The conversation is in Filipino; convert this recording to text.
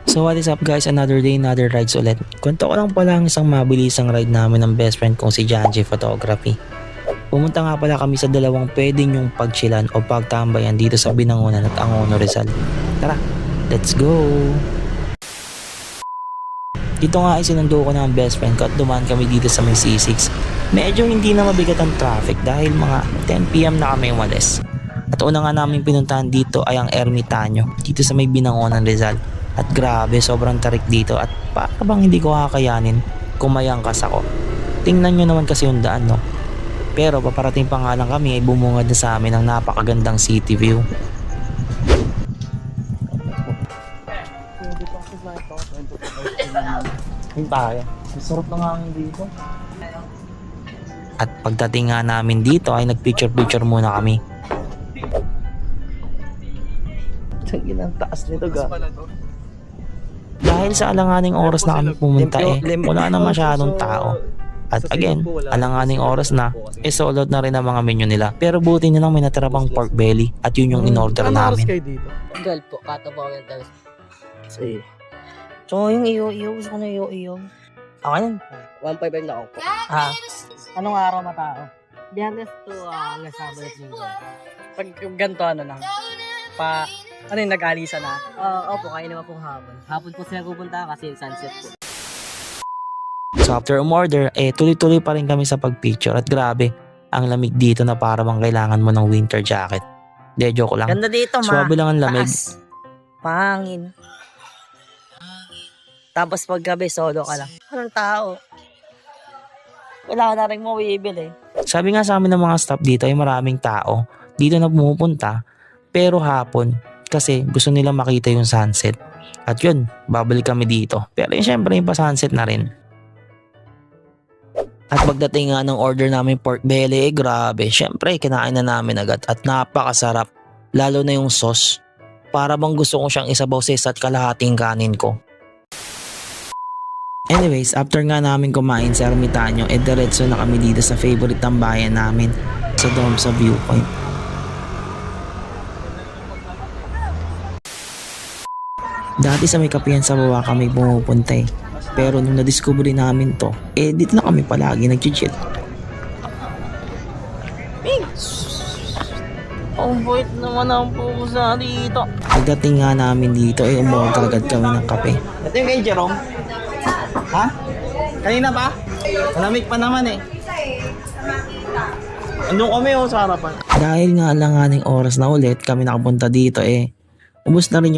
So what is up guys, another day, another rides ulit. Kwento ko lang pala ang isang mabilisang ride namin ng best friend kong si Janji Photography. Pumunta nga pala kami sa dalawang pwede nyong pagchilan o pagtambayan dito sa Binangonan at Angono, Rizal. Tara, let's go! Dito nga ay sinundo ko ng best friend ko at dumaan kami dito sa may C6. Medyo hindi na mabigat ang traffic dahil mga 10 PM na kami umalis. At una nga namin pinuntahan dito ay ang Ermitanyo dito sa may Binangonan, Rizal. At grabe, sobrang tarik dito at para bang hindi ko kakayanin kung may angkas ako. Tingnan nyo naman kasi yung daan, no? Pero paparating pa nga lang kami ay bumungad na sa amin ang napakagandang city view. Tayo. Masarap na nga dito. At pagdating nga namin dito ay nagpicture-picture muna kami. Tangin ang taas nito ga. Dahil sa alanganing oras na kami pumunta wala na masyadong tao. At again, alanganing oras na, sold out na rin ang mga menu nila. Pero buti na lang may natira pang pork belly at yun yung in-order namin. Girl po, kato po ang tayo. Sige. So yung iyo, gusto ko na iyo. Okay lang. 1.5 na ako po. Anong araw matao? Diyanes to nasabalit nito. Pag ganito ano lang, ano yung nag-alisa na? Opo, kayo naman pong hapon. Hapon po sila pupunta kasi sunset po. So after umorder, tuloy-tuloy pa rin kami sa pagpicture at grabe, ang lamig dito na para bang kailangan mo ng winter jacket. De, joke lang. Ganda dito, Swabe lang ang lamig. Pangin. Tapos pag gabi, solo ka lang. Walang tao. Wala ka na rin mawibili. Sabi nga sa amin ng mga staff dito ay maraming tao dito na pumupunta pero hapon kasi gusto nila makita yung sunset. At yun, babalik kami dito. Pero yun, syempre yung pa-sunset na rin. At pagdating nga ng order namin pork belly, grabe. Syempre, kinain na namin agad at napakasarap. Lalo na yung sauce. Para bang gusto kong siyang isabaw sa isa't kalahating kanin ko. Anyways, after nga namin kumain sa Ermitanyo, diretso na kami dito sa favorite tambayan namin sa Dome sa Viewpoint. Dati sa may kapihan sa baba kami pumupunta pero nung na-discovery namin to, dito na kami palagi nag-chill. Ang bait naman ang pusa dito. Pagdating nga namin dito, umorder agad kami ng kape. Ito yung kay Jerome? Ha? Kanina pa? Malamig pa naman Andun kami sa harapan. Dahil nga alanganing oras na ulit kami nakapunta dito ubos na rin